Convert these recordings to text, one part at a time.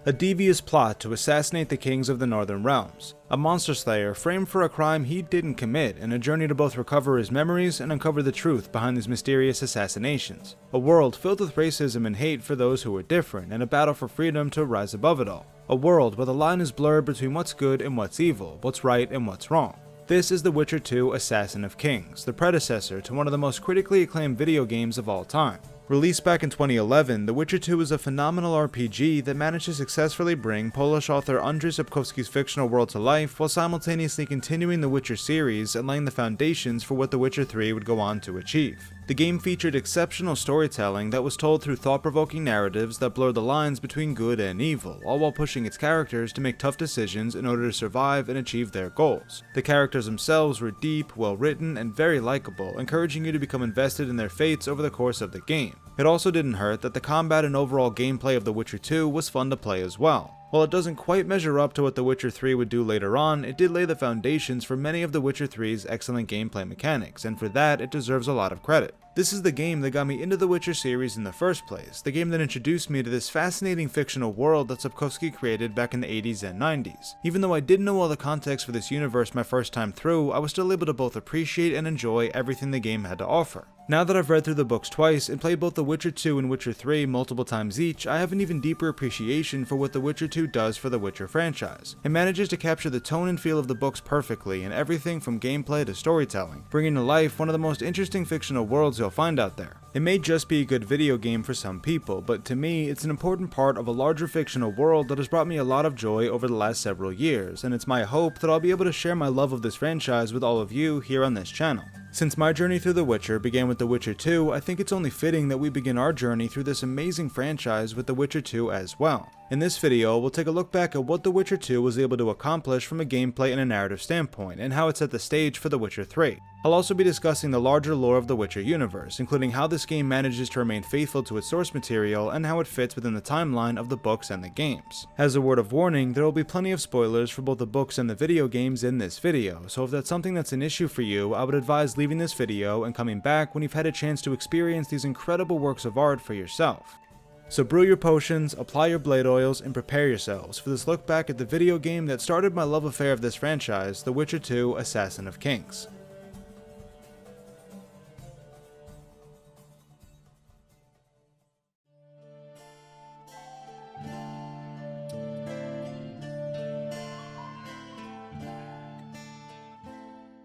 A devious plot to assassinate the kings of the Northern Realms. A monster slayer framed for a crime he didn't commit, and a journey to both recover his memories and uncover the truth behind these mysterious assassinations. A world filled with racism and hate for those who were different, and a battle for freedom to rise above it all. A world where the line is blurred between what's good and what's evil, what's right and what's wrong. This is The Witcher 2: Assassin of Kings, the predecessor to one of the most critically acclaimed video games of all time. Released back in 2011, The Witcher 2 is a phenomenal RPG that managed to successfully bring Polish author Andrej Sapkowski's fictional world to life while simultaneously continuing the Witcher series and laying the foundations for what The Witcher 3 would go on to achieve. The game featured exceptional storytelling that was told through thought-provoking narratives that blurred the lines between good and evil, all while pushing its characters to make tough decisions in order to survive and achieve their goals. The characters themselves were deep, well-written, and very likable, encouraging you to become invested in their fates over the course of the game. It also didn't hurt that the combat and overall gameplay of The Witcher 2 was fun to play as well. While it doesn't quite measure up to what The Witcher 3 would do later on, it did lay the foundations for many of The Witcher 3's excellent gameplay mechanics, and for that it deserves a lot of credit. This is the game that got me into the Witcher series in the first place, the game that introduced me to this fascinating fictional world that Sapkowski created back in the 80s and 90s. Even though I didn't know all the context for this universe my first time through, I was still able to both appreciate and enjoy everything the game had to offer. Now that I've read through the books twice and played both The Witcher 2 and Witcher 3 multiple times each, I have an even deeper appreciation for what The Witcher 2 does for the Witcher franchise. It manages to capture the tone and feel of the books perfectly in everything from gameplay to storytelling, bringing to life one of the most interesting fictional worlds you'll find out there. It may just be a good video game for some people, but to me, it's an important part of a larger fictional world that has brought me a lot of joy over the last several years, and it's my hope that I'll be able to share my love of this franchise with all of you here on this channel. Since my journey through The Witcher began with The Witcher 2, I think it's only fitting that we begin our journey through this amazing franchise with The Witcher 2 as well. In this video, we'll take a look back at what The Witcher 2 was able to accomplish from a gameplay and a narrative standpoint, and how it set the stage for The Witcher 3. I'll also be discussing the larger lore of the Witcher universe, including how this game manages to remain faithful to its source material and how it fits within the timeline of the books and the games. As a word of warning, there will be plenty of spoilers for both the books and the video games in this video, so if that's something that's an issue for you, I would advise leaving this video and coming back when you've had a chance to experience these incredible works of art for yourself. So brew your potions, apply your blade oils, and prepare yourselves for this look back at the video game that started my love affair of this franchise, The Witcher 2: Assassin of Kings.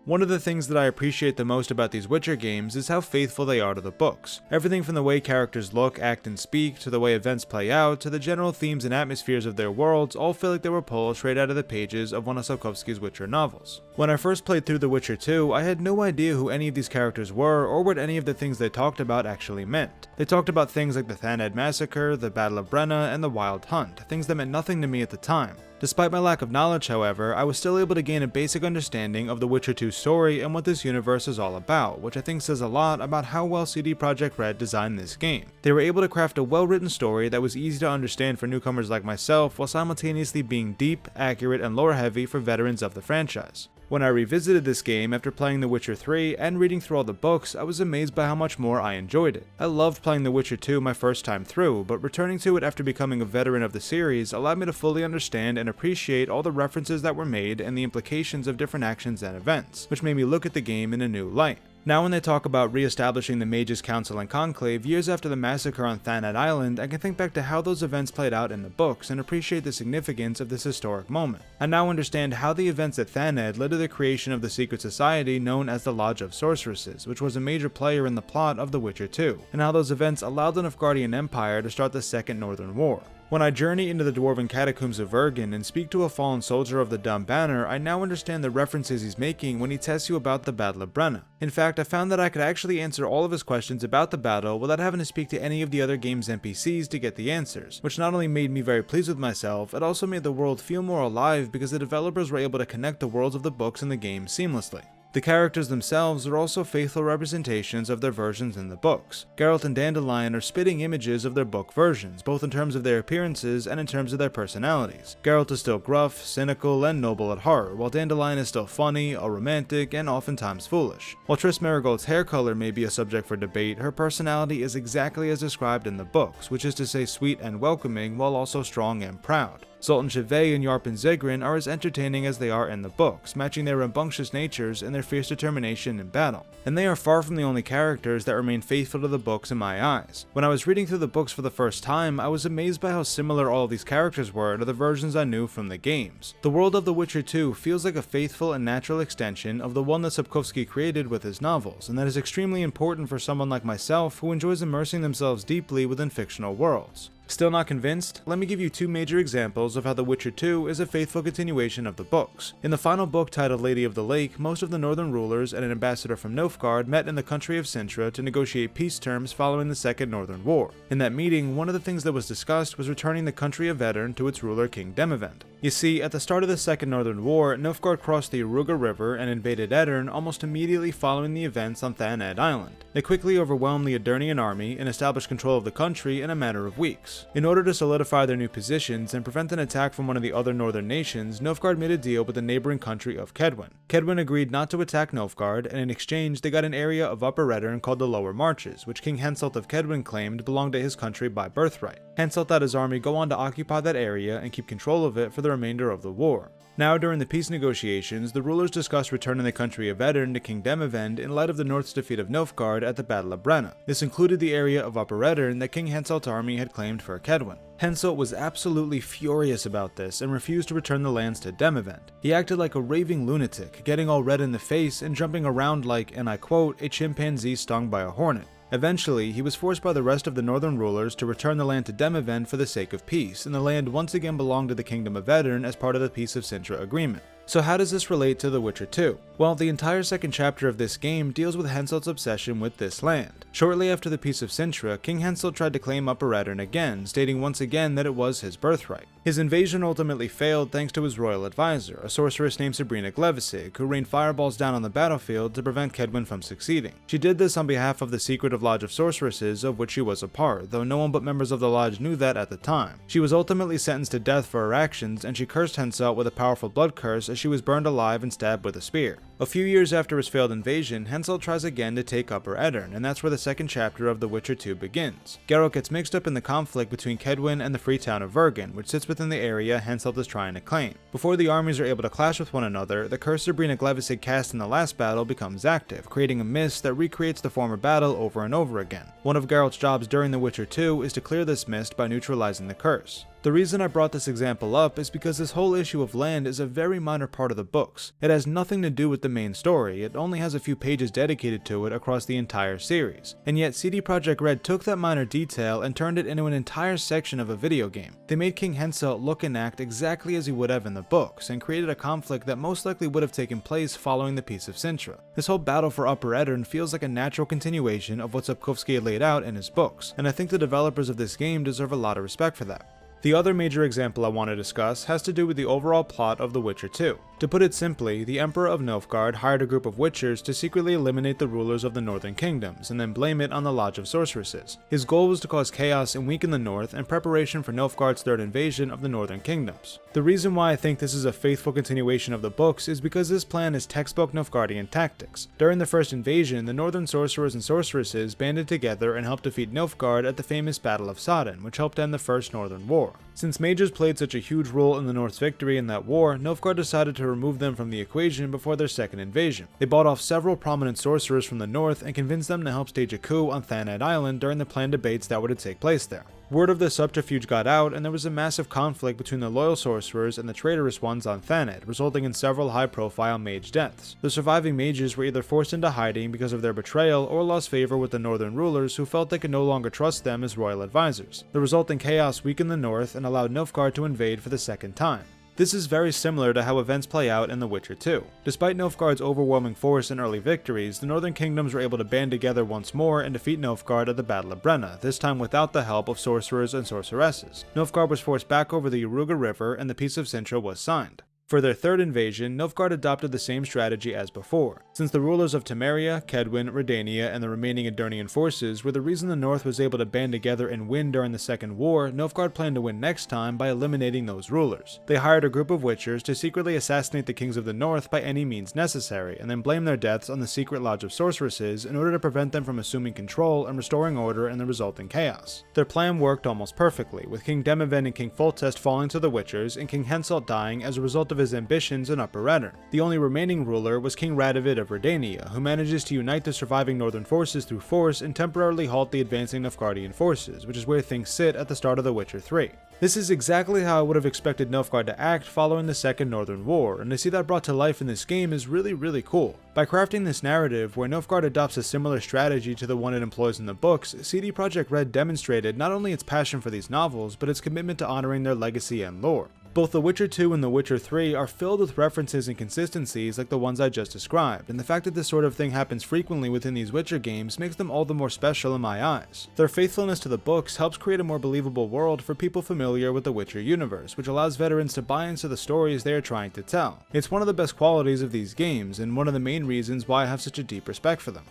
One of the things that I appreciate the most about these Witcher games is how faithful they are to the books. Everything from the way characters look, act, and speak, to the way events play out, to the general themes and atmospheres of their worlds, all feel like they were pulled straight out of the pages of one of Sapkowski's Witcher novels. When I first played through The Witcher 2, I had no idea who any of these characters were or what any of the things they talked about actually meant. They talked about things like the Thanedd Massacre, the Battle of Brenna, and the Wild Hunt, things that meant nothing to me at the time. Despite my lack of knowledge, however, I was still able to gain a basic understanding of The Witcher 2's story and what this universe is all about, which I think says a lot about how well Projekt Red designed this game. They were able to craft a well-written story that was easy to understand for newcomers like myself, while simultaneously being deep, accurate, and lore-heavy for veterans of the franchise. When I revisited this game after playing The Witcher 3 and reading through all the books, I was amazed by how much more I enjoyed it. I loved playing The Witcher 2 my first time through, but returning to it after becoming a veteran of the series allowed me to fully understand and appreciate all the references that were made and the implications of different actions and events, which made me look at the game in a new light. Now when they talk about re-establishing the Mages' Council and Conclave years after the massacre on Thanedd Island, I can think back to how those events played out in the books and appreciate the significance of this historic moment. I now understand how the events at Thanedd led to the creation of the secret society known as the Lodge of Sorceresses, which was a major player in the plot of The Witcher 2, and how those events allowed the Nilfgaardian Empire to start the Second Northern War. When I journey into the dwarven catacombs of Vergen and speak to a fallen soldier of the Dumb Banner, I now understand the references he's making when he tests you about the Battle of Brenna. In fact, I found that I could actually answer all of his questions about the battle without having to speak to any of the other game's NPCs to get the answers, which not only made me very pleased with myself, it also made the world feel more alive because the developers were able to connect the worlds of the books and the game seamlessly. The characters themselves are also faithful representations of their versions in the books. Geralt and Dandelion are spitting images of their book versions, both in terms of their appearances and in terms of their personalities. Geralt is still gruff, cynical, and noble at heart, while Dandelion is still funny, romantic, and oftentimes foolish. While Triss Merigold's hair color may be a subject for debate, her personality is exactly as described in the books, which is to say sweet and welcoming while also strong and proud. Sultan Chivay and Yarpen Zigrin are as entertaining as they are in the books, matching their rambunctious natures and their fierce determination in battle. And they are far from the only characters that remain faithful to the books in my eyes. When I was reading through the books for the first time, I was amazed by how similar all of these characters were to the versions I knew from the games. The world of The Witcher 2 feels like a faithful and natural extension of the one that Sapkowski created with his novels, and that is extremely important for someone like myself who enjoys immersing themselves deeply within fictional worlds. Still not convinced? Let me give you two major examples of how The Witcher 2 is a faithful continuation of the books. In the final book titled Lady of the Lake, most of the northern rulers and an ambassador from Nilfgaard met in the country of Sintra to negotiate peace terms following the Second Northern War. In that meeting, one of the things that was discussed was returning the country of Edirn to its ruler King Demavend. You see, at the start of the Second Northern War, Nilfgaard crossed the Iruga River and invaded Edirn almost immediately following the events on Thanedd Island. They quickly overwhelmed the Edirnian army and established control of the country in a matter of weeks. In order to solidify their new positions and prevent an attack from one of the other northern nations, Nilfgaard made a deal with the neighboring country of Kedwen. Kedwen agreed not to attack Nilfgaard, and in exchange they got an area of Upper Edirn called the Lower Marches, which King Henselt of Kedwen claimed belonged to his country by birthright. Henselt had his army go on to occupy that area and keep control of it for the remainder of the war. Now, during the peace negotiations, the rulers discussed returning the country of Edirn to King Demavend in light of the North's defeat of Nilfgaard at the Battle of Brenna. This included the area of Upper Edirn that King Henselt's army had claimed for Kedwen. Henselt was absolutely furious about this and refused to return the lands to Demavend. He acted like a raving lunatic, getting all red in the face and jumping around like, and I quote, a chimpanzee stung by a hornet. Eventually, he was forced by the rest of the northern rulers to return the land to Demavend for the sake of peace, and the land once again belonged to the Kingdom of Edirn as part of the Peace of Sintra agreement. So how does this relate to The Witcher 2? Well, the entire second chapter of this game deals with Henselt's obsession with this land. Shortly after the Peace of Sintra, King Henselt tried to claim Upper Edirn again, stating once again that it was his birthright. His invasion ultimately failed thanks to his royal advisor, a sorceress named Sabrina Glevissig, who rained fireballs down on the battlefield to prevent Kedwen from succeeding. She did this on behalf of the secretive Lodge of Sorceresses, of which she was a part, though no one but members of the Lodge knew that at the time. She was ultimately sentenced to death for her actions, and she cursed Henselt with a powerful blood curse as she was burned alive and stabbed with a spear. A few years after his failed invasion, Henselt tries again to take Upper Edirn, and that's where the second chapter of The Witcher 2 begins. Geralt gets mixed up in the conflict between Kedwen and the free town of Vergen, which sits within the area Henselt is trying to claim. Before the armies are able to clash with one another, the curse Sabrina Glevissig cast in the last battle becomes active, creating a mist that recreates the former battle over and over again. One of Geralt's jobs during The Witcher 2 is to clear this mist by neutralizing the curse. The reason I brought this example up is because this whole issue of land is a very minor part of the books. It has nothing to do with the main story, it only has a few pages dedicated to it across the entire series. And yet CD Projekt Red took that minor detail and turned it into an entire section of a video game. They made King Henselt look and act exactly as he would have in the books, and created a conflict that most likely would have taken place following the Peace of Sintra. This whole battle for Upper Edirn feels like a natural continuation of what Sapkowski had laid out in his books, and I think the developers of this game deserve a lot of respect for that. The other major example I want to discuss has to do with the overall plot of The Witcher 2. To put it simply, the Emperor of Nilfgaard hired a group of witchers to secretly eliminate the rulers of the northern kingdoms, and then blame it on the Lodge of Sorceresses. His goal was to cause chaos and weaken the north in preparation for Nilfgaard's third invasion of the northern kingdoms. The reason why I think this is a faithful continuation of the books is because this plan is textbook Nilfgaardian tactics. During the first invasion, the northern sorcerers and sorceresses banded together and helped defeat Nilfgaard at the famous Battle of Sodden, which helped end the First Northern War. Since mages played such a huge role in the North's victory in that war, Nilfgaard decided to remove them from the equation before their second invasion. They bought off several prominent sorcerers from the north and convinced them to help stage a coup on Thanedd Island during the planned debates that were to take place there. Word of this subterfuge got out, and there was a massive conflict between the loyal sorcerers and the traitorous ones on Thanedd, resulting in several high-profile mage deaths. The surviving mages were either forced into hiding because of their betrayal or lost favor with the northern rulers who felt they could no longer trust them as royal advisors. The resulting chaos weakened the north and allowed Nilfgaard to invade for the second time. This is very similar to how events play out in The Witcher 2. Despite Nilfgaard's overwhelming force and early victories, the northern kingdoms were able to band together once more and defeat Nilfgaard at the Battle of Brenna, this time without the help of sorcerers and sorceresses. Nilfgaard was forced back over the Iruga River and the Peace of Sintra was signed. For their third invasion, Nilfgaard adopted the same strategy as before. Since the rulers of Temeria, Kedwin, Redania, and the remaining Edirnian forces were the reason the North was able to band together and win during the Second War, Nilfgaard planned to win next time by eliminating those rulers. They hired a group of Witchers to secretly assassinate the kings of the North by any means necessary, and then blame their deaths on the secret lodge of sorceresses in order to prevent them from assuming control and restoring order in the resulting chaos. Their plan worked almost perfectly, with King Demoven and King Foltest falling to the Witchers, and King Henselt dying as a result of his ambitions in Upper Edirn. The only remaining ruler was King Radovid of Redania, who manages to unite the surviving northern forces through force and temporarily halt the advancing Nilfgaardian forces, which is where things sit at the start of The Witcher 3. This is exactly how I would have expected Nilfgaard to act following the Second Northern War, and to see that brought to life in this game is really cool. By crafting this narrative, where Nilfgaard adopts a similar strategy to the one it employs in the books, CD Projekt Red demonstrated not only its passion for these novels, but its commitment to honoring their legacy and lore. Both The Witcher 2 and The Witcher 3 are filled with references and consistencies like the ones I just described, and the fact that this sort of thing happens frequently within these Witcher games makes them all the more special in my eyes. Their faithfulness to the books helps create a more believable world for people familiar with the Witcher universe, which allows veterans to buy into the stories they are trying to tell. It's one of the best qualities of these games, and one of the main reasons why I have such a deep respect for them.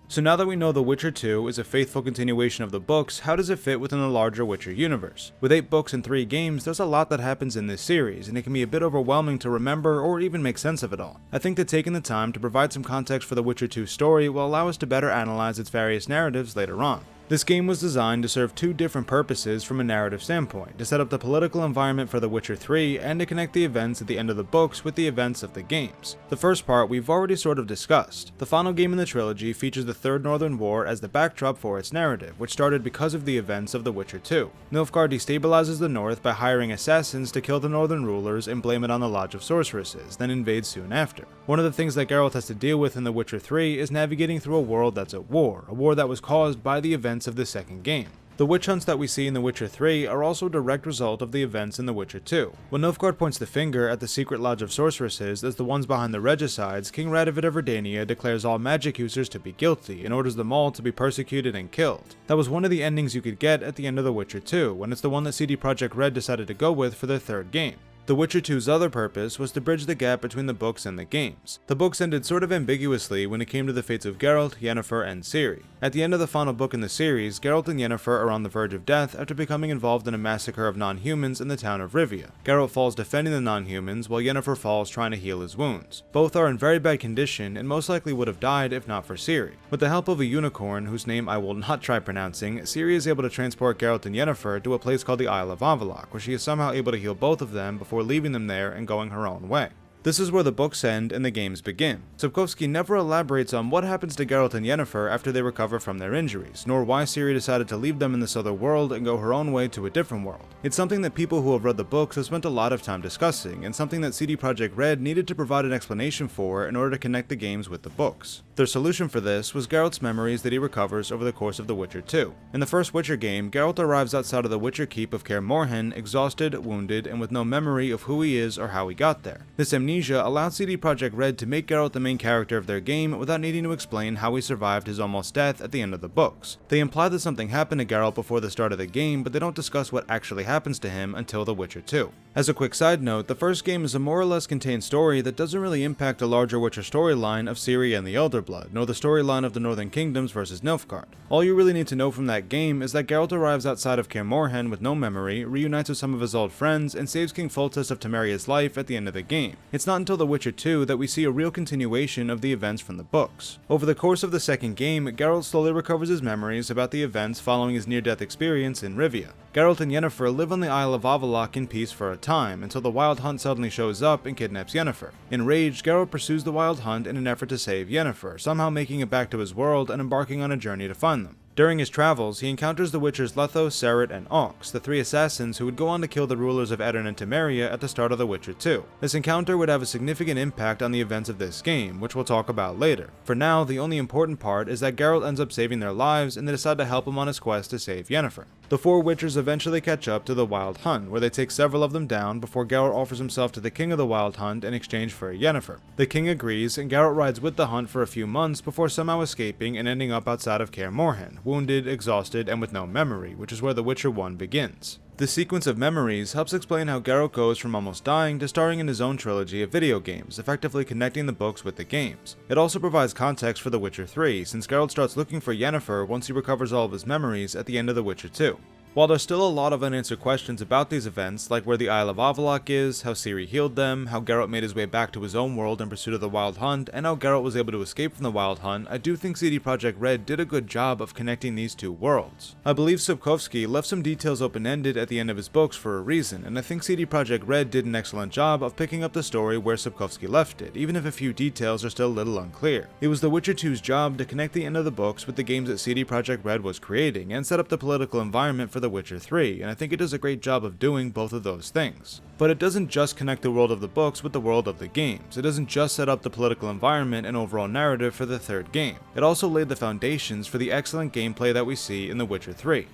So now that we know The Witcher 2 is a faithful continuation of the books, how does it fit within the larger Witcher universe? With 8 books and 3 games, there's a lot that happens in this series, and it can be a bit overwhelming to remember or even make sense of it all. I think that taking the time to provide some context for The Witcher 2 story will allow us to better analyze its various narratives later on. This game was designed to serve 2 different purposes from a narrative standpoint, to set up the political environment for The Witcher 3 and to connect the events at the end of the books with the events of the games. The first part we've already sort of discussed. The final game in the trilogy features the Third Northern War as the backdrop for its narrative, which started because of the events of The Witcher 2. Nilfgaard destabilizes the North by hiring assassins to kill the Northern rulers and blame it on the Lodge of Sorceresses, then invades soon after. One of the things that Geralt has to deal with in The Witcher 3 is navigating through a world that's at war, a war that was caused by the events of the second game. The witch hunts that we see in The Witcher 3 are also a direct result of the events in The Witcher 2. When Nilfgaard points the finger at the secret lodge of sorceresses as the ones behind the regicides, King Radovid of Redania declares all magic users to be guilty and orders them all to be persecuted and killed. That was one of the endings you could get at the end of The Witcher 2, and it's the one that CD Projekt Red decided to go with for their third game. The Witcher 2's other purpose was to bridge the gap between the books and the games. The books ended sort of ambiguously when it came to the fates of Geralt, Yennefer, and Ciri. At the end of the final book in the series, Geralt and Yennefer are on the verge of death after becoming involved in a massacre of non-humans in the town of Rivia. Geralt falls defending the non-humans, while Yennefer falls trying to heal his wounds. Both are in very bad condition and most likely would have died if not for Ciri. With the help of a unicorn, whose name I will not try pronouncing, Ciri is able to transport Geralt and Yennefer to a place called the Isle of Avallac'h, where she is somehow able to heal both of them before leaving them there and going her own way. This is where the books end and the games begin. Sapkowski never elaborates on what happens to Geralt and Yennefer after they recover from their injuries, nor why Ciri decided to leave them in this other world and go her own way to a different world. It's something that people who have read the books have spent a lot of time discussing, and something that CD Projekt Red needed to provide an explanation for in order to connect the games with the books. Their solution for this was Geralt's memories that he recovers over the course of The Witcher 2. In the first Witcher game, Geralt arrives outside of the Witcher Keep of Kaer Morhen, exhausted, wounded, and with no memory of who he is or how he got there. This amnesia allowed CD Projekt Red to make Geralt the main character of their game without needing to explain how he survived his almost death at the end of the books. They imply that something happened to Geralt before the start of the game, but they don't discuss what actually happens to him until The Witcher 2. As a quick side note, the first game is a more or less contained story that doesn't really impact the larger Witcher storyline of Ciri and the Elder Blood, nor the storyline of the Northern Kingdoms versus Nilfgaard. All you really need to know from that game is that Geralt arrives outside of Kaer Morhen with no memory, reunites with some of his old friends, and saves King Foltest of Temeria's life at the end of the game. It's not until The Witcher 2 that we see a real continuation of the events from the books. Over the course of the second game, Geralt slowly recovers his memories about the events following his near-death experience in Rivia. Geralt and Yennefer live on the Isle of Avallac'h in peace for a time, until the Wild Hunt suddenly shows up and kidnaps Yennefer. Enraged, Geralt pursues the Wild Hunt in an effort to save Yennefer, somehow making it back to his world and embarking on a journey to find them. During his travels, he encounters the Witchers Letho, Serret, and Aux, the 3 assassins who would go on to kill the rulers of Edirn and Temeria at the start of The Witcher 2. This encounter would have a significant impact on the events of this game, which we'll talk about later. For now, the only important part is that Geralt ends up saving their lives and they decide to help him on his quest to save Yennefer. The four Witchers eventually catch up to the Wild Hunt, where they take several of them down before Geralt offers himself to the king of the Wild Hunt in exchange for a Yennefer. The king agrees, and Geralt rides with the hunt for a few months before somehow escaping and ending up outside of Kaer Morhen, wounded, exhausted, and with no memory, which is where The Witcher 1 begins. This sequence of memories helps explain how Geralt goes from almost dying to starring in his own trilogy of video games, effectively connecting the books with the games. It also provides context for The Witcher 3, since Geralt starts looking for Yennefer once he recovers all of his memories at the end of The Witcher 2. While there's still a lot of unanswered questions about these events, like where the Isle of Avallac'h is, how Ciri healed them, how Geralt made his way back to his own world in pursuit of the Wild Hunt, and how Geralt was able to escape from the Wild Hunt, I do think Projekt Red did a good job of connecting these two worlds. I believe Sapkowski left some details open-ended at the end of his books for a reason, and I think Projekt Red did an excellent job of picking up the story where Sapkowski left it, even if a few details are still a little unclear. It was The Witcher 2's job to connect the end of the books with the games that Projekt Red was creating, and set up the political environment for The Witcher 3, and I think it does a great job of doing both of those things. But it doesn't just connect the world of the books with the world of the games. It doesn't just set up the political environment and overall narrative for the third game. It also laid the foundations for the excellent gameplay that we see in The Witcher 3.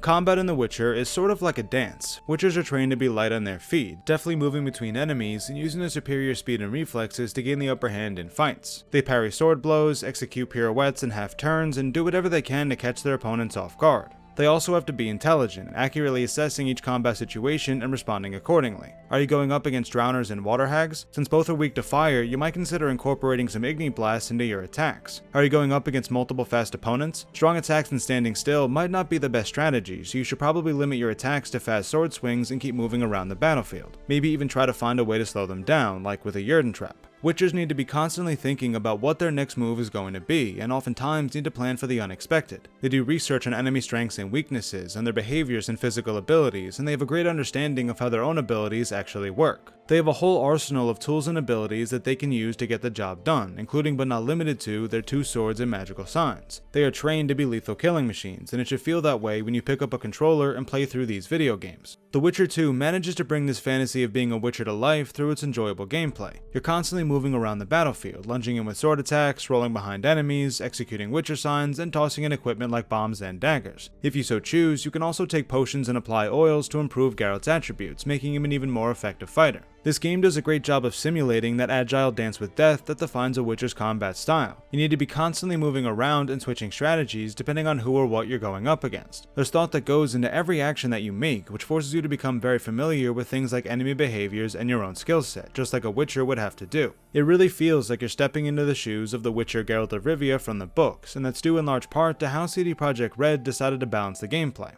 Combat in The Witcher is sort of like a dance. Witchers are trained to be light on their feet, deftly moving between enemies and using their superior speed and reflexes to gain the upper hand in fights. They parry sword blows, execute pirouettes and half turns, and do whatever they can to catch their opponents off guard. They also have to be intelligent, accurately assessing each combat situation and responding accordingly. Are you going up against drowners and water hags? Since both are weak to fire, you might consider incorporating some igni blasts into your attacks. Are you going up against multiple fast opponents? Strong attacks and standing still might not be the best strategy, so you should probably limit your attacks to fast sword swings and keep moving around the battlefield. Maybe even try to find a way to slow them down, like with a Jurden trap. Witchers need to be constantly thinking about what their next move is going to be, and oftentimes need to plan for the unexpected. They do research on enemy strengths and weaknesses, and their behaviors and physical abilities, and they have a great understanding of how their own abilities actually work. They have a whole arsenal of tools and abilities that they can use to get the job done, including but not limited to their two swords and magical signs. They are trained to be lethal killing machines, and it should feel that way when you pick up a controller and play through these video games. The Witcher 2 manages to bring this fantasy of being a Witcher to life through its enjoyable gameplay. You're constantly moving around the battlefield, lunging in with sword attacks, rolling behind enemies, executing Witcher signs, and tossing in equipment like bombs and daggers. If you so choose, you can also take potions and apply oils to improve Geralt's attributes, making him an even more effective fighter. This game does a great job of simulating that agile dance with death that defines a Witcher's combat style. You need to be constantly moving around and switching strategies depending on who or what you're going up against. There's thought that goes into every action that you make, which forces you to become very familiar with things like enemy behaviors and your own skill set, just like a Witcher would have to do. It really feels like you're stepping into the shoes of the Witcher Geralt of Rivia from the books, and that's due in large part to how Projekt Red decided to balance the gameplay.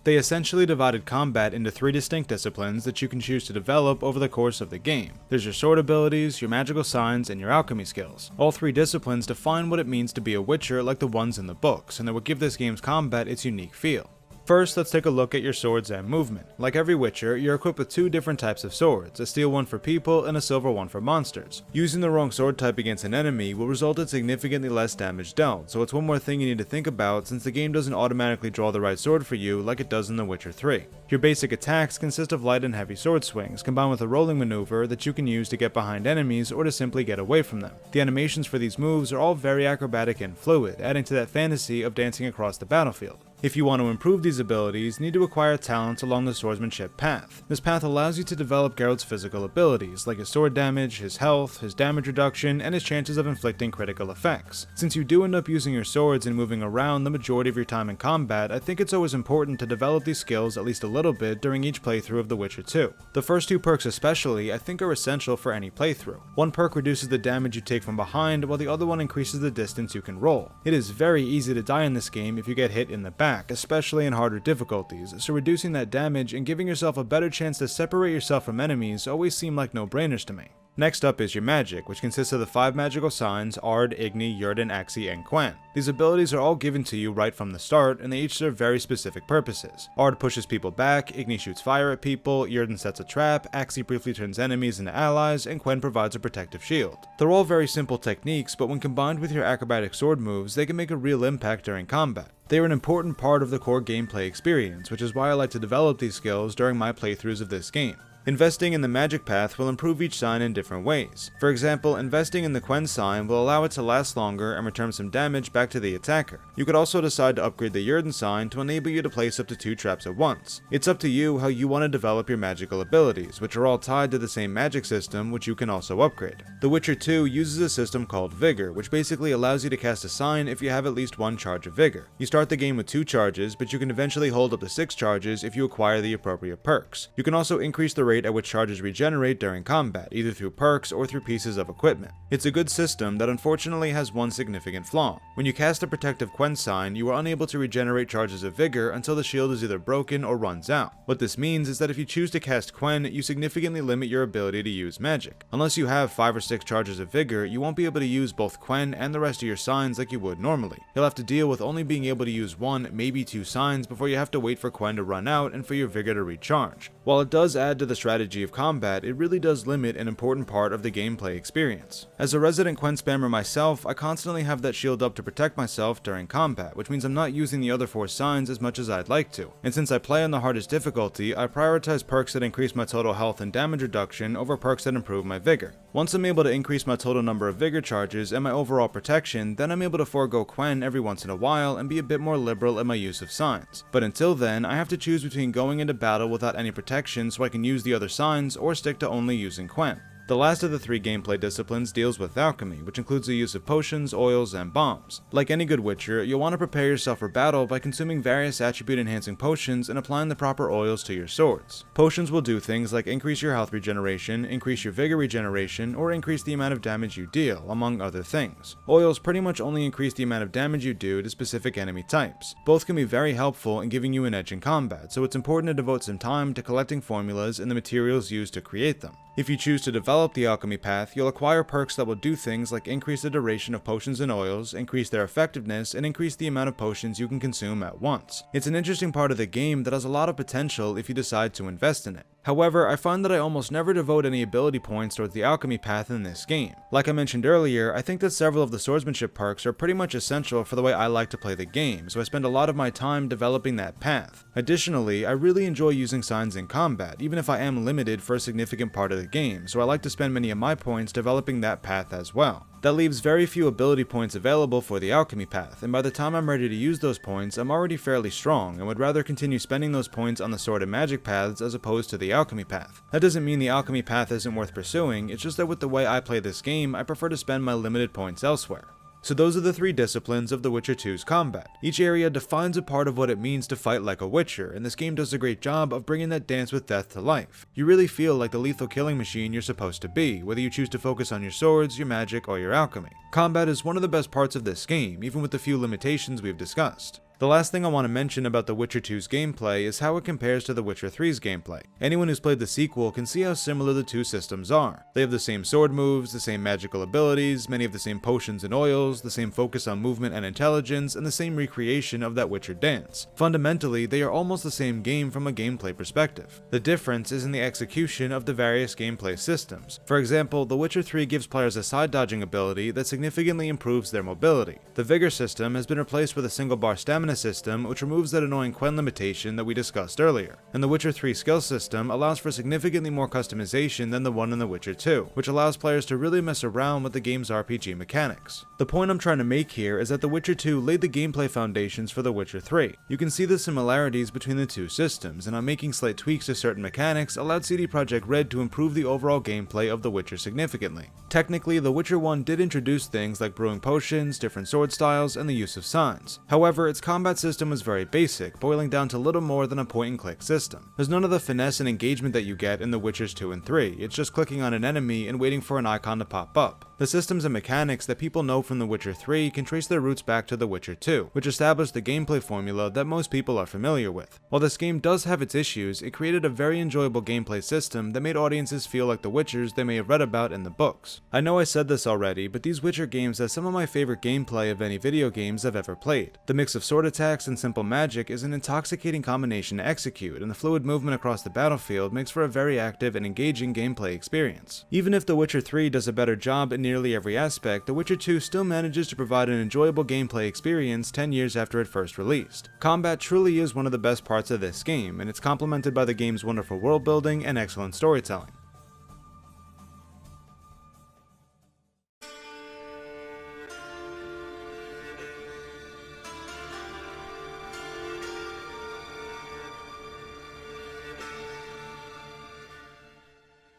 They essentially divided combat into three distinct disciplines that you can choose to develop over the course of the game. There's your sword abilities, your magical signs, and your alchemy skills. All three disciplines define what it means to be a Witcher like the ones in the books, and they will give this game's combat its unique feel. First, let's take a look at your swords and movement. Like every Witcher, you're equipped with two different types of swords, a steel one for people and a silver one for monsters. Using the wrong sword type against an enemy will result in significantly less damage dealt, so it's one more thing you need to think about since the game doesn't automatically draw the right sword for you like it does in The Witcher 3. Your basic attacks consist of light and heavy sword swings, combined with a rolling maneuver that you can use to get behind enemies or to simply get away from them. The animations for these moves are all very acrobatic and fluid, adding to that fantasy of dancing across the battlefield. If you want to improve these abilities, you need to acquire talents along the swordsmanship path. This path allows you to develop Geralt's physical abilities, like his sword damage, his health, his damage reduction, and his chances of inflicting critical effects. Since you do end up using your swords and moving around the majority of your time in combat, I think it's always important to develop these skills at least a little bit during each playthrough of The Witcher 2. The first two perks especially, I think are essential for any playthrough. One perk reduces the damage you take from behind, while the other one increases the distance you can roll. It is very easy to die in this game if you get hit in the back, especially in harder difficulties, so reducing that damage and giving yourself a better chance to separate yourself from enemies always seem like no-brainers to me. Next up is your magic, which consists of the 5 magical signs Ard, Igni, Jurden, Axii, and Quen. These abilities are all given to you right from the start, and they each serve very specific purposes. Ard pushes people back, Igni shoots fire at people, Jurden sets a trap, Axii briefly turns enemies into allies, and Quen provides a protective shield. They're all very simple techniques, but when combined with your acrobatic sword moves, they can make a real impact during combat. They are an important part of the core gameplay experience, which is why I like to develop these skills during my playthroughs of this game. Investing in the magic path will improve each sign in different ways. For example, investing in the Quen sign will allow it to last longer and return some damage back to the attacker. You could also decide to upgrade the Yrden sign to enable you to place up to 2 traps at once. It's up to you how you want to develop your magical abilities, which are all tied to the same magic system, which you can also upgrade. The Witcher 2 uses a system called Vigor, which basically allows you to cast a sign if you have at least 1 charge of Vigor. You start the game with 2 charges, but you can eventually hold up to 6 charges if you acquire the appropriate perks. You can also increase the rate at which charges regenerate during combat, either through perks or through pieces of equipment. It's a good system that unfortunately has one significant flaw. When you cast a protective Quen sign, you are unable to regenerate charges of Vigor until the shield is either broken or runs out. What this means is that if you choose to cast Quen, you significantly limit your ability to use magic. Unless you have 5 or 6 charges of Vigor, you won't be able to use both Quen and the rest of your signs like you would normally. You'll have to deal with only being able to use 1, maybe 2 signs before you have to wait for Quen to run out and for your Vigor to recharge. While it does add to the strategy of combat, it really does limit an important part of the gameplay experience. As a resident Quen spammer myself, I constantly have that shield up to protect myself during combat, which means I'm not using the other 4 signs as much as I'd like to. And since I play on the hardest difficulty, I prioritize perks that increase my total health and damage reduction over perks that improve my Vigor. Once I'm able to increase my total number of Vigor charges and my overall protection, then I'm able to forego Quen every once in a while and be a bit more liberal in my use of signs. But until then, I have to choose between going into battle without any protection so I can use the other signs, or stick to only using Quen. The last of the 3 gameplay disciplines deals with alchemy, which includes the use of potions, oils, and bombs. Like any good Witcher, you'll want to prepare yourself for battle by consuming various attribute-enhancing potions and applying the proper oils to your swords. Potions will do things like increase your health regeneration, increase your Vigor regeneration, or increase the amount of damage you deal, among other things. Oils pretty much only increase the amount of damage you do to specific enemy types. Both can be very helpful in giving you an edge in combat, so it's important to devote some time to collecting formulas and the materials used to create them. If you choose to develop the alchemy path, you'll acquire perks that will do things like increase the duration of potions and oils, increase their effectiveness, and increase the amount of potions you can consume at once. It's an interesting part of the game that has a lot of potential if you decide to invest in it. However, I find that I almost never devote any ability points towards the alchemy path in this game. Like I mentioned earlier, I think that several of the swordsmanship perks are pretty much essential for the way I like to play the game, so I spend a lot of my time developing that path. Additionally, I really enjoy using signs in combat, even if I am limited for a significant part of the game, so I like to spend many of my points developing that path as well. That leaves very few ability points available for the alchemy path, and by the time I'm ready to use those points, I'm already fairly strong and would rather continue spending those points on the sword and magic paths as opposed to the alchemy path. That doesn't mean the alchemy path isn't worth pursuing, it's just that with the way I play this game, I prefer to spend my limited points elsewhere. So those are the 3 disciplines of The Witcher 2's combat. Each area defines a part of what it means to fight like a Witcher, and this game does a great job of bringing that dance with death to life. You really feel like the lethal killing machine you're supposed to be, whether you choose to focus on your swords, your magic, or your alchemy. Combat is one of the best parts of this game, even with the few limitations we've discussed. The last thing I want to mention about The Witcher 2's gameplay is how it compares to The Witcher 3's gameplay. Anyone who's played the sequel can see how similar the 2 systems are. They have the same sword moves, the same magical abilities, many of the same potions and oils, the same focus on movement and intelligence, and the same recreation of that Witcher dance. Fundamentally, they are almost the same game from a gameplay perspective. The difference is in the execution of the various gameplay systems. For example, The Witcher 3 gives players a side dodging ability that significantly improves their mobility. The Vigor system has been replaced with a single bar stamina system, which removes that annoying Quen limitation that we discussed earlier. And the Witcher 3 skill system allows for significantly more customization than the one in The Witcher 2, which allows players to really mess around with the game's RPG mechanics. The point I'm trying to make here is that The Witcher 2 laid the gameplay foundations for The Witcher 3. You can see the similarities between the 2 systems, and making slight tweaks to certain mechanics allowed CD Projekt Red to improve the overall gameplay of The Witcher significantly. Technically, The Witcher 1 did introduce things like brewing potions, different sword styles, and the use of signs. However, its combat system was very basic, boiling down to little more than a point-and-click system. There's none of the finesse and engagement that you get in The Witchers 2 and 3, it's just clicking on an enemy and waiting for an icon to pop up. The systems and mechanics that people know from The Witcher 3 can trace their roots back to The Witcher 2, which established the gameplay formula that most people are familiar with. While this game does have its issues, it created a very enjoyable gameplay system that made audiences feel like the Witchers they may have read about in the books. I know I said this already, but these Witcher games have some of my favorite gameplay of any video games I've ever played. The mix of sword attacks and simple magic is an intoxicating combination to execute, and the fluid movement across the battlefield makes for a very active and engaging gameplay experience. Even if The Witcher 3 does a better job in nearly every aspect, The Witcher 2 still manages to provide an enjoyable gameplay experience 10 years after it first released. Combat truly is one of the best parts of this game, and it's complemented by the game's wonderful world building and excellent storytelling.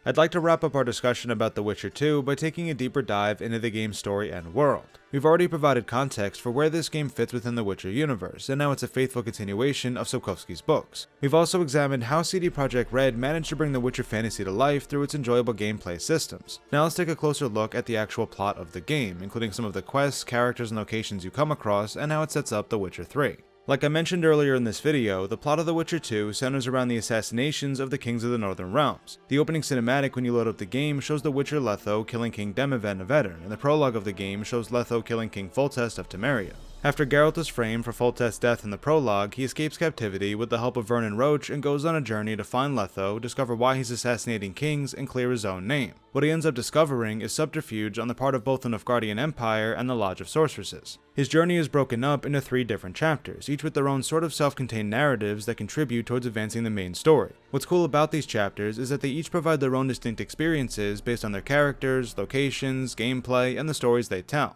I'd like to wrap up our discussion about The Witcher 2 by taking a deeper dive into the game's story and world. We've already provided context for where this game fits within the Witcher universe, and now it's a faithful continuation of Sapkowski's books. We've also examined how CD Projekt Red managed to bring the Witcher fantasy to life through its enjoyable gameplay systems. Now let's take a closer look at the actual plot of the game, including some of the quests, characters, and locations you come across, and how it sets up The Witcher 3. Like I mentioned earlier in this video, the plot of The Witcher 2 centers around the assassinations of the kings of the Northern Realms. The opening cinematic when you load up the game shows the Witcher Letho killing King Demiven of Edirn, and the prologue of the game shows Letho killing King Foltest of Temeria. After Geralt is framed for Foltest's death in the prologue, he escapes captivity with the help of Vernon Roche and goes on a journey to find Letho, discover why he's assassinating kings, and clear his own name. What he ends up discovering is subterfuge on the part of both the Nilfgaardian Empire and the Lodge of Sorceresses. His journey is broken up into 3 different chapters, each with their own sort of self-contained narratives that contribute towards advancing the main story. What's cool about these chapters is that they each provide their own distinct experiences based on their characters, locations, gameplay, and the stories they tell.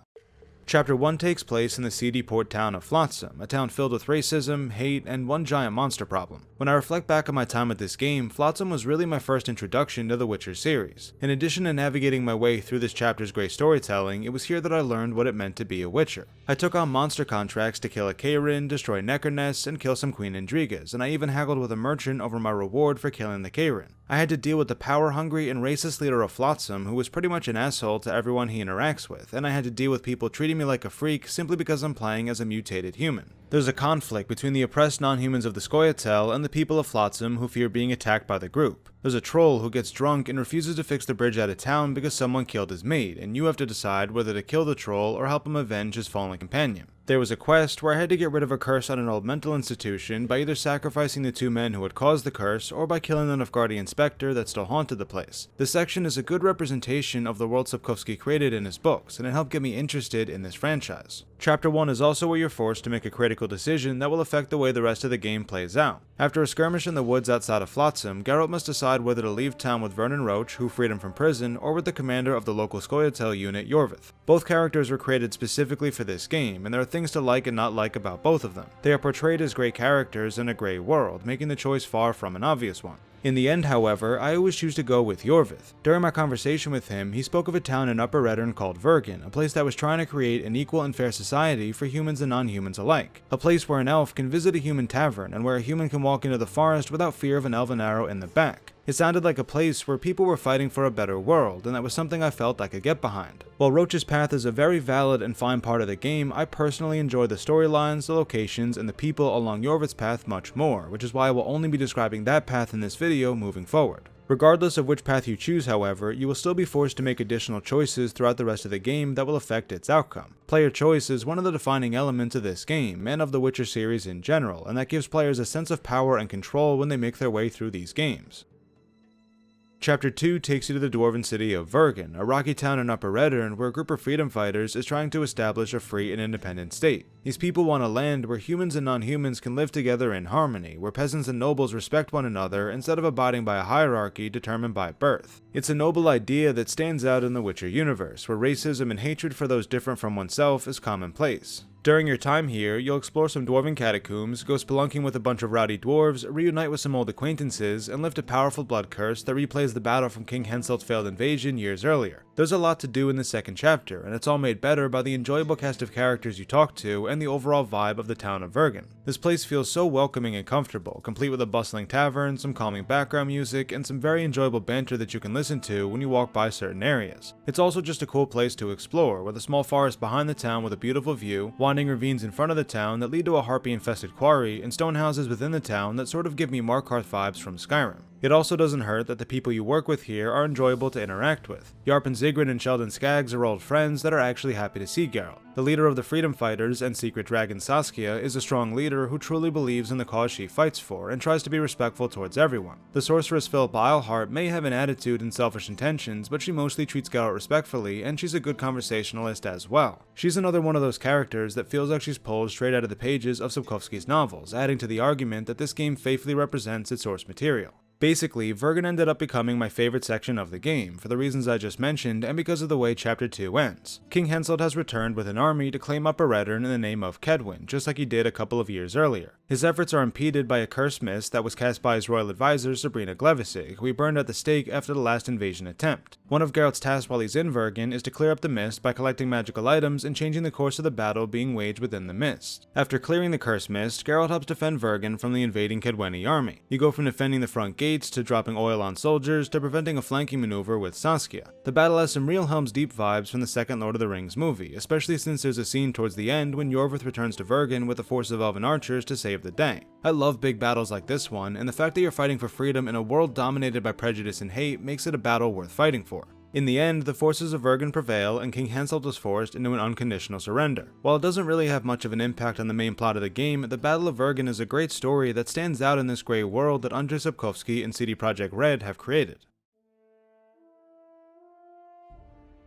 Chapter 1 takes place in the seedy port town of Flotsam, a town filled with racism, hate, and one giant monster problem. When I reflect back on my time with this game, Flotsam was really my first introduction to the Witcher series. In addition to navigating my way through this chapter's great storytelling, it was here that I learned what it meant to be a Witcher. I took on monster contracts to kill a Kairin, destroy Neckarness, and kill some Queen Indrigas, and I even haggled with a merchant over my reward for killing the Kairin. I had to deal with the power-hungry and racist leader of Flotsam, who was pretty much an asshole to everyone he interacts with, and I had to deal with people treating me like a freak simply because I'm playing as a mutated human. There's a conflict between the oppressed non-humans of the Scoia'tael and the people of Flotsam who fear being attacked by the group. There's a troll who gets drunk and refuses to fix the bridge out of town because someone killed his maid, and you have to decide whether to kill the troll or help him avenge his fallen companion. There was a quest where I had to get rid of a curse on an old mental institution by either sacrificing the 2 men who had caused the curse or by killing the Nilfgaardian specter that still haunted the place. This section is a good representation of the world Sapkowski created in his books, and it helped get me interested in this franchise. Chapter 1 is also where you're forced to make a critical decision that will affect the way the rest of the game plays out. After a skirmish in the woods outside of Flotsam, Geralt must decide whether to leave town with Vernon Roche, who freed him from prison, or with the commander of the local Scoia'tael unit, Yorvith. Both characters were created specifically for this game, and there are things to like and not like about both of them. They are portrayed as great characters in a grey world, making the choice far from an obvious one. In the end, however, I always choose to go with Yorvith. During my conversation with him, he spoke of a town in Upper Edirn called Vergen, a place that was trying to create an equal and fair society for humans and non-humans alike. A place where an elf can visit a human tavern, and where a human can walk into the forest without fear of an elven arrow in the back. It sounded like a place where people were fighting for a better world, and that was something I felt I could get behind. While Roche's path is a very valid and fine part of the game, I personally enjoy the storylines, the locations, and the people along Yorvith's path much more, which is why I will only be describing that path in this video moving forward. Regardless of which path you choose, however, you will still be forced to make additional choices throughout the rest of the game that will affect its outcome. Player choice is one of the defining elements of this game, and of the Witcher series in general, and that gives players a sense of power and control when they make their way through these games. Chapter 2 takes you to the dwarven city of Vergen, a rocky town in Upper Edirn where a group of freedom fighters is trying to establish a free and independent state. These people want a land where humans and non-humans can live together in harmony, where peasants and nobles respect one another instead of abiding by a hierarchy determined by birth. It's a noble idea that stands out in the Witcher universe, where racism and hatred for those different from oneself is commonplace. During your time here, you'll explore some dwarven catacombs, go spelunking with a bunch of rowdy dwarves, reunite with some old acquaintances, and lift a powerful blood curse that replays the battle from King Henselt's failed invasion years earlier. There's a lot to do in the second chapter, and it's all made better by the enjoyable cast of characters you talk to and the overall vibe of the town of Vergen. This place feels so welcoming and comfortable, complete with a bustling tavern, some calming background music, and some very enjoyable banter that you can listen to when you walk by certain areas. It's also just a cool place to explore, with a small forest behind the town with a beautiful view, winding ravines in front of the town that lead to a harpy-infested quarry, and stone houses within the town that sort of give me Markarth vibes from Skyrim. It also doesn't hurt that the people you work with here are enjoyable to interact with. Yarp and Zigrid and Sheldon Skaggs are old friends that are actually happy to see Geralt. The leader of the freedom fighters and secret dragon Saskia is a strong leader who truly believes in the cause she fights for and tries to be respectful towards everyone. The sorceress Philippa Eilhart may have an attitude and selfish intentions, but she mostly treats Geralt respectfully, and she's a good conversationalist as well. She's another one of those characters that feels like she's pulled straight out of the pages of Sapkowski's novels, adding to the argument that this game faithfully represents its source material. Basically, Vergen ended up becoming my favorite section of the game, for the reasons I just mentioned and because of the way Chapter 2 ends. King Henselt has returned with an army to claim Upper Reddern in the name of Kedwin, just like he did a couple of years earlier. His efforts are impeded by a cursed mist that was cast by his royal advisor Sabrina Glevissig, who he burned at the stake after the last invasion attempt. One of Geralt's tasks while he's in Vergen is to clear up the mist by collecting magical items and changing the course of the battle being waged within the mist. After clearing the cursed mist, Geralt helps defend Vergen from the invading Kedweni army. You go from defending the front gates to dropping oil on soldiers to preventing a flanking maneuver with Saskia. The battle has some real Helm's Deep vibes from the second Lord of the Rings movie, especially since there's a scene towards the end when Yorvith returns to Vergen with a force of elven archers to save the day. I love big battles like this one, and the fact that you're fighting for freedom in a world dominated by prejudice and hate makes it a battle worth fighting for. In the end, the forces of Vergen prevail and King Henselt is forced into an unconditional surrender. While it doesn't really have much of an impact on the main plot of the game, the Battle of Vergen is a great story that stands out in this grey world that Andrej Sapkowski and CD Projekt Red have created.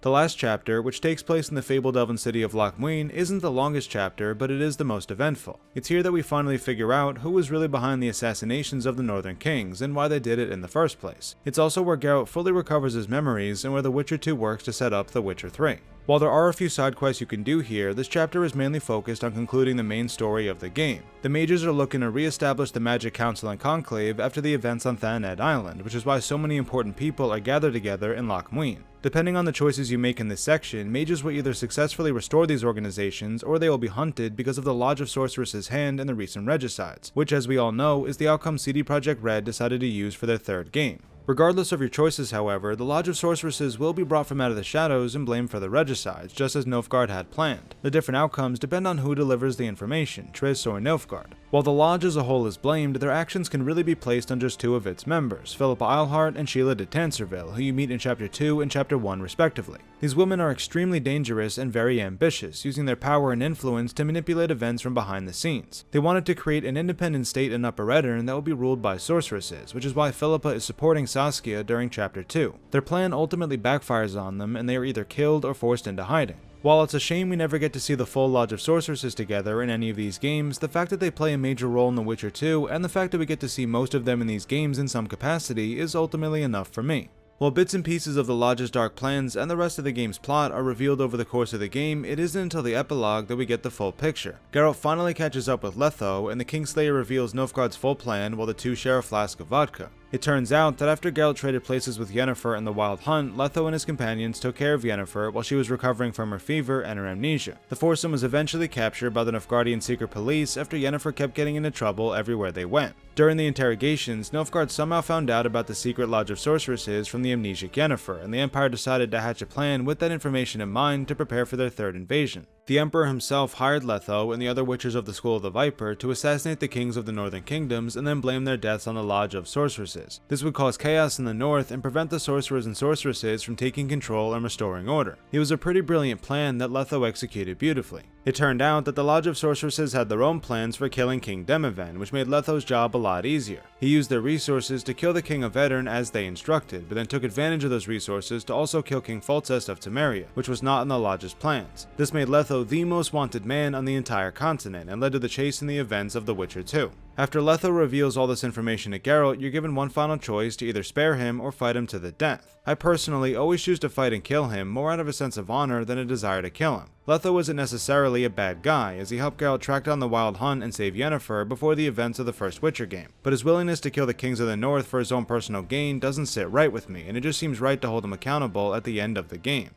The last chapter, which takes place in the fabled elven city of Loch Muin, isn't the longest chapter, but it is the most eventful. It's here that we finally figure out who was really behind the assassinations of the Northern Kings and why they did it in the first place. It's also where Geralt fully recovers his memories and where The Witcher 2 works to set up The Witcher 3. While there are a few side quests you can do here, this chapter is mainly focused on concluding the main story of the game. The mages are looking to re-establish the Magic Council and Conclave after the events on Thanedd Island, which is why so many important people are gathered together in Loch Muin. Depending on the choices you make in this section, mages will either successfully restore these organizations, or they will be hunted because of the Lodge of Sorceress's hand in the recent regicides, which as we all know is the outcome CD Projekt Red decided to use for their third game. Regardless of your choices, however, the Lodge of Sorceresses will be brought from out of the shadows and blamed for the regicides, just as Nilfgaard had planned. The different outcomes depend on who delivers the information, Triss or Nilfgaard. While the Lodge as a whole is blamed, their actions can really be placed on just two of its members, Philippa Eilhart and Sheila de Tanserville, who you meet in Chapter 2 and Chapter 1 respectively. These women are extremely dangerous and very ambitious, using their power and influence to manipulate events from behind the scenes. They wanted to create an independent state in Upper Reddern that would be ruled by sorceresses, which is why Philippa is supporting Saskia during Chapter 2. Their plan ultimately backfires on them, and they are either killed or forced into hiding. While it's a shame we never get to see the full Lodge of Sorceresses together in any of these games, the fact that they play a major role in The Witcher 2, and the fact that we get to see most of them in these games in some capacity, is ultimately enough for me. While bits and pieces of the Lodge's dark plans and the rest of the game's plot are revealed over the course of the game, it isn't until the epilogue that we get the full picture. Geralt finally catches up with Letho, and the Kingslayer reveals Nilfgaard's full plan while the two share a flask of vodka. It turns out that after Geralt traded places with Yennefer in the Wild Hunt, Letho and his companions took care of Yennefer while she was recovering from her fever and her amnesia. The foursome was eventually captured by the Nilfgaardian secret police after Yennefer kept getting into trouble everywhere they went. During the interrogations, Nilfgaard somehow found out about the secret Lodge of Sorceresses from the amnesic Yennefer, and the Empire decided to hatch a plan with that information in mind to prepare for their third invasion. The Emperor himself hired Letho and the other Witchers of the School of the Viper to assassinate the kings of the Northern Kingdoms and then blame their deaths on the Lodge of Sorceresses. This would cause chaos in the north and prevent the sorcerers and sorceresses from taking control and restoring order. It was a pretty brilliant plan that Letho executed beautifully. It turned out that the Lodge of Sorceresses had their own plans for killing King Demoven, which made Letho's job a lot easier. He used their resources to kill the King of Edirn as they instructed, but then took advantage of those resources to also kill King Foltest of Temeria, which was not in the Lodge's plans. This made Letho the most wanted man on the entire continent and led to the chase in the events of The Witcher 2. After Letho reveals all this information to Geralt, you're given one final choice to either spare him or fight him to the death. I personally always choose to fight and kill him more out of a sense of honor than a desire to kill him. Letho isn't necessarily a bad guy, as he helped Geralt track down the Wild Hunt and save Yennefer before the events of the first Witcher game, but his willingness to kill the kings of the north for his own personal gain doesn't sit right with me, and it just seems right to hold him accountable at the end of the game.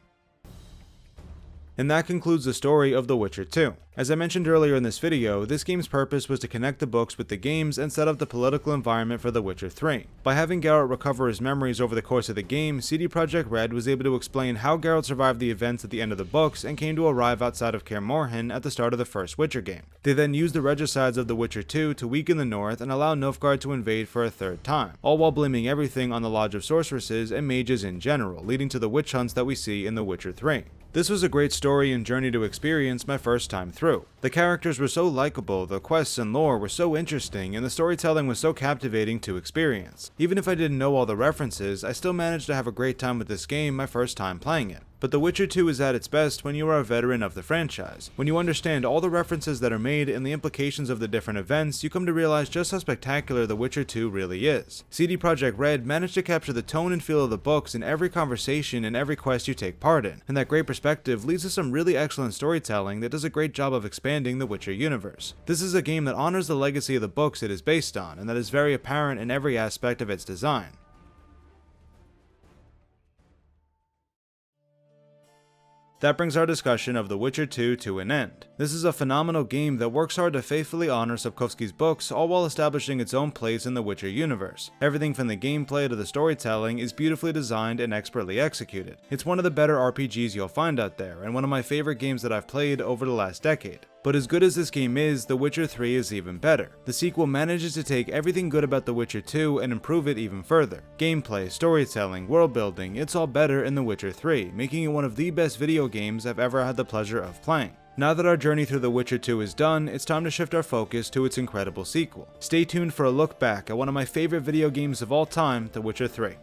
And that concludes the story of The Witcher 2. As I mentioned earlier in this video, this game's purpose was to connect the books with the games and set up the political environment for The Witcher 3. By having Geralt recover his memories over the course of the game, CD Projekt Red was able to explain how Geralt survived the events at the end of the books and came to arrive outside of Kaer Morhen at the start of the first Witcher game. They then used the regicides of The Witcher 2 to weaken the north and allow Nilfgaard to invade for a third time, all while blaming everything on the Lodge of Sorceresses and mages in general, leading to the witch hunts that we see in The Witcher 3. This was a great story and journey to experience my first time through. The characters were so likable, the quests and lore were so interesting, and the storytelling was so captivating to experience. Even if I didn't know all the references, I still managed to have a great time with this game my first time playing it. But The Witcher 2 is at its best when you are a veteran of the franchise. When you understand all the references that are made and the implications of the different events, you come to realize just how spectacular The Witcher 2 really is. CD Projekt Red managed to capture the tone and feel of the books in every conversation and every quest you take part in, and that great perspective leads to some really excellent storytelling that does a great job of expanding the Witcher universe. This is a game that honors the legacy of the books it is based on, and that is very apparent in every aspect of its design. That brings our discussion of The Witcher 2 to an end. This is a phenomenal game that works hard to faithfully honor Sapkowski's books, all while establishing its own place in the Witcher universe. Everything from the gameplay to the storytelling is beautifully designed and expertly executed. It's one of the better RPGs you'll find out there, and one of my favorite games that I've played over the last decade. But as good as this game is, The Witcher 3 is even better. The sequel manages to take everything good about The Witcher 2 and improve it even further. Gameplay, storytelling, world building, it's all better in The Witcher 3, making it one of the best video games I've ever had the pleasure of playing. Now that our journey through The Witcher 2 is done, it's time to shift our focus to its incredible sequel. Stay tuned for a look back at one of my favorite video games of all time, The Witcher 3.